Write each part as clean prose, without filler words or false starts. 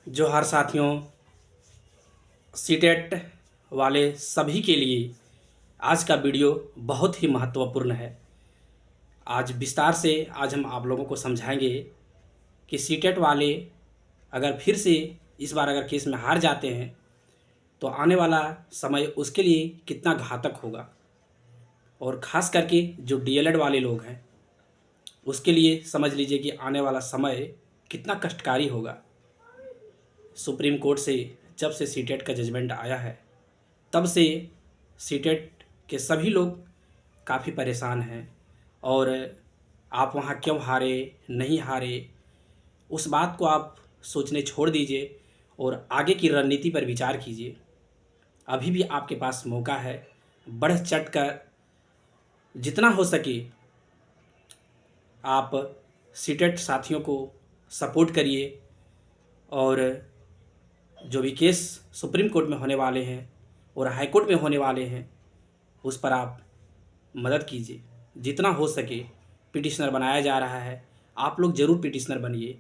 जोहार साथियों। सीटेट वाले सभी के लिए आज का वीडियो बहुत ही महत्वपूर्ण है। आज विस्तार से आज हम आप लोगों को समझाएंगे कि सीटेट वाले अगर फिर से इस बार अगर केस में हार जाते हैं तो आने वाला समय उसके लिए कितना घातक होगा, और ख़ास करके जो डीएलएड वाले लोग हैं उसके लिए समझ लीजिए कि आने वाला समय कितना कष्टकारी होगा। सुप्रीम कोर्ट से जब से सीटेट का जजमेंट आया है तब से सीटेट के सभी लोग काफ़ी परेशान हैं। और आप वहाँ क्यों हारे, नहीं हारे, उस बात को आप सोचने छोड़ दीजिए और आगे की रणनीति पर विचार कीजिए। अभी भी आपके पास मौका है, बढ़ चढ़ कर जितना हो सके आप सीटेट साथियों को सपोर्ट करिए। और जो भी केस सुप्रीम कोर्ट में होने वाले हैं और हाई कोर्ट में होने वाले हैं उस पर आप मदद कीजिए। जितना हो सके पिटिशनर बनाया जा रहा है, आप लोग ज़रूर पिटिशनर बनिए।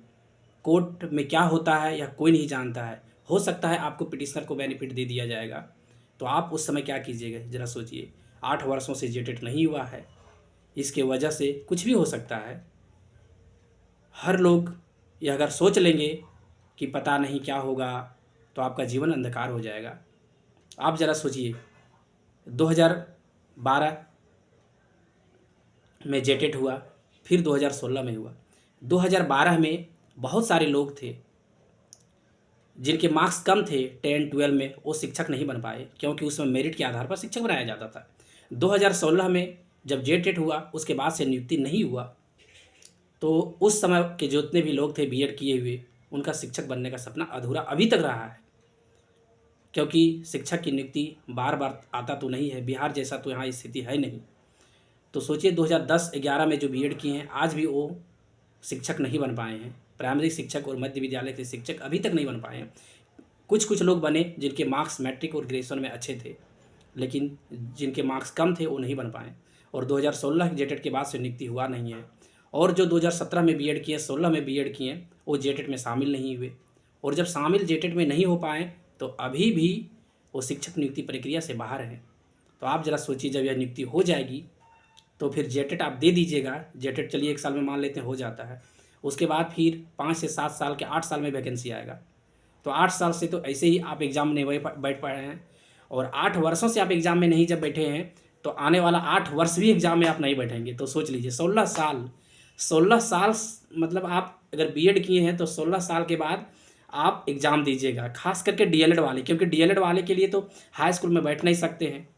कोर्ट में क्या होता है यह कोई नहीं जानता है। हो सकता है आपको पिटिशनर को बेनिफिट दे दिया जाएगा, तो आप उस समय क्या कीजिएगा ज़रा सोचिए। 8 वर्षों से जेटेट नहीं हुआ है, इसके वजह से कुछ भी हो सकता है। हर लोग ये अगर सोच लेंगे कि पता नहीं क्या होगा तो आपका जीवन अंधकार हो जाएगा। आप ज़रा सोचिए, 2012 में जेटेट हुआ, फिर 2016 में हुआ। 2012 में बहुत सारे लोग थे जिनके मार्क्स कम थे 10-12 में, वो शिक्षक नहीं बन पाए क्योंकि उसमें मेरिट के आधार पर शिक्षक बनाया जाता था। 2016 में जब जेटेट हुआ उसके बाद से नियुक्ति नहीं हुआ, तो उस समय के जितने भी लोग थे बीएड किए हुए, उनका शिक्षक बनने का सपना अधूरा अभी तक रहा है। क्योंकि शिक्षक की नियुक्ति बार बार आता तो नहीं है, बिहार जैसा तो यहाँ स्थिति है नहीं। तो सोचिए 2010-11 में जो बीएड किए हैं आज भी वो शिक्षक नहीं बन पाए हैं। प्राइमरी शिक्षक और मध्य विद्यालय के शिक्षक अभी तक नहीं बन पाए हैं। कुछ कुछ लोग बने जिनके मार्क्स मैट्रिक और ग्रेजुएशन में अच्छे थे, लेकिन जिनके मार्क्स कम थे वो नहीं बन पाए। और 2016 जेटेट के बाद से नियुक्ति हुआ नहीं है। और जो 2017 में बीएड किए, 16 में बीएड किए, वो जेटेट में शामिल नहीं हुए। और जब शामिल जेटेट में नहीं हो पाए तो अभी भी वो शिक्षक नियुक्ति प्रक्रिया से बाहर हैं। तो आप ज़रा सोचिए, जब यह नियुक्ति हो जाएगी तो फिर जेटेट आप दे दीजिएगा। जेटेट चलिए 1 साल में मान लेते हैं हो जाता है, उसके बाद फिर 5 से 7 साल के 8 साल में वैकेंसी आएगा। तो 8 साल से तो ऐसे ही आप एग्ज़ाम नहीं बैठ पा रहे हैं, और 8 वर्षों से आप एग्ज़ाम में नहीं जब बैठे हैं तो आने वाला 8 वर्ष भी एग्ज़ाम में आप नहीं बैठेंगे। तो सोच लीजिए 16 साल मतलब आप अगर बीएड किए हैं तो 16 साल के बाद आप एग्ज़ाम दीजिएगा। खास करके डीएलएड वाले, क्योंकि डीएलएड वाले के लिए तो हाई स्कूल में बैठ नहीं सकते हैं,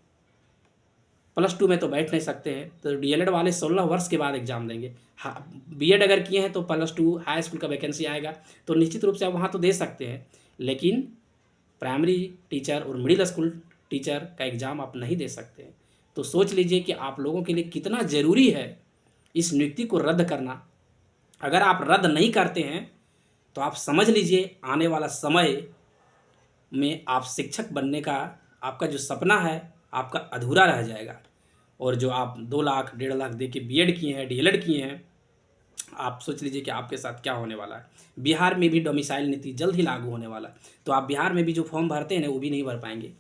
+2 में तो बैठ नहीं सकते हैं। तो डीएलएड वाले 16 वर्ष के बाद एग्ज़ाम देंगे। हाँ, बीएड अगर किए हैं तो +2 हाई स्कूल का वैकेंसी आएगा तो निश्चित रूप से आप वहाँ तो दे सकते हैं, लेकिन प्राइमरी टीचर और मिडिल स्कूल टीचर का एग्ज़ाम आप नहीं दे सकते हैं। तो सोच लीजिए कि आप लोगों के लिए कितना ज़रूरी है इस नियुक्ति को रद्द करना। अगर आप रद्द नहीं करते हैं तो आप समझ लीजिए आने वाला समय में आप शिक्षक बनने का आपका जो सपना है आपका अधूरा रह जाएगा। और जो आप 2 लाख 1.5 लाख दे के बीएड किए हैं, डीएलएड किए हैं, आप सोच लीजिए कि आपके साथ क्या होने वाला है। बिहार में भी डोमिसाइल नीति जल्द ही लागू होने वाला है, तो आप बिहार में भी जो फॉर्म भरते हैं ना वो भी नहीं भर पाएंगे।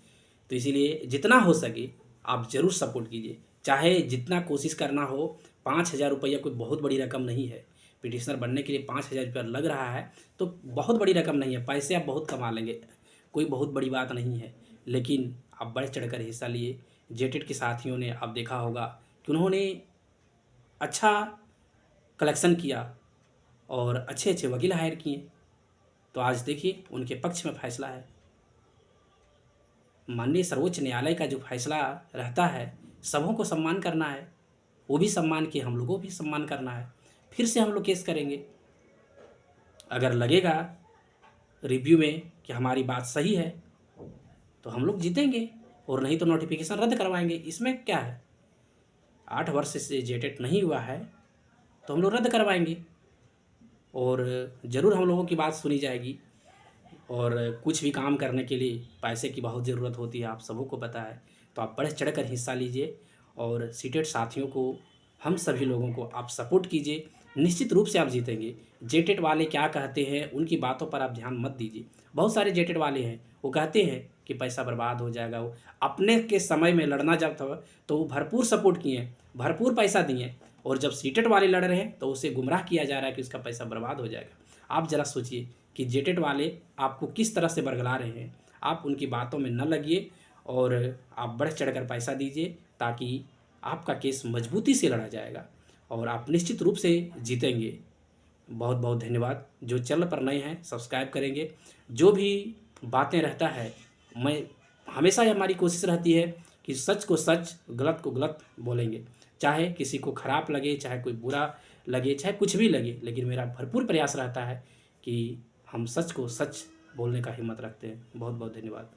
तो इसीलिए जितना हो सके आप ज़रूर सपोर्ट कीजिए, चाहे जितना कोशिश करना हो। 5,000 रुपया कोई बहुत बड़ी रकम नहीं है। पिटिशनर बनने के लिए 5,000 रुपया लग रहा है तो बहुत बड़ी रकम नहीं है, पैसे आप बहुत कमा लेंगे, कोई बहुत बड़ी बात नहीं है। लेकिन आप बढ़ चढ़कर हिस्सा लिए। जेटेट के साथियों ने आप देखा होगा कि उन्होंने अच्छा कलेक्शन किया और अच्छे अच्छे वकील हायर किए, तो आज देखिए उनके पक्ष में फैसला है। माननीय सर्वोच्च न्यायालय का जो फैसला रहता है सबों को सम्मान करना है, वो भी सम्मान किए, हम लोगों को भी सम्मान करना है। फिर से हम लोग केस करेंगे। अगर लगेगा रिव्यू में कि हमारी बात सही है तो हम लोग जीतेंगे, और नहीं तो नोटिफिकेशन रद्द करवाएंगे। इसमें क्या है, 8 वर्ष से जेटेट नहीं हुआ है तो हम लोग रद्द करवाएंगे, और ज़रूर हम लोगों की बात सुनी जाएगी। और कुछ भी काम करने के लिए पैसे की बहुत ज़रूरत होती है, आप सबों को पता है। तो आप बढ़ चढ़कर हिस्सा लीजिए और सीटेट साथियों को, हम सभी लोगों को आप सपोर्ट कीजिए। निश्चित रूप से आप जीतेंगे। जेटेट वाले क्या कहते हैं, उनकी बातों पर आप ध्यान मत दीजिए। बहुत सारे जेटेट वाले हैं, वो कहते हैं कि पैसा बर्बाद हो जाएगा। वो अपने के समय में लड़ना जब था तो वो भरपूर सपोर्ट किए हैं, भरपूर पैसा दिए हैं, और जब सीटेट वाले लड़ रहे हैं तो उसे गुमराह किया जा रहा है कि उसका पैसा बर्बाद हो जाएगा। आप ज़रा सोचिए कि जेटेट वाले आपको किस तरह से बरगला रहे हैं। आप उनकी बातों में न लगिए और आप बढ़ चढ़कर पैसा दीजिए, ताकि आपका केस मजबूती से लड़ा जाएगा और आप निश्चित रूप से जीतेंगे। बहुत बहुत धन्यवाद। जो चैनल पर नए हैं सब्सक्राइब करेंगे। जो भी बातें रहता है, मैं हमेशा ही हमारी कोशिश रहती है कि सच को सच, गलत को गलत बोलेंगे, चाहे किसी को खराब लगे, चाहे कोई बुरा लगे, चाहे कुछ भी लगे, लेकिन मेरा भरपूर प्रयास रहता है कि हम सच को सच बोलने का हिम्मत रखते हैं। बहुत बहुत धन्यवाद।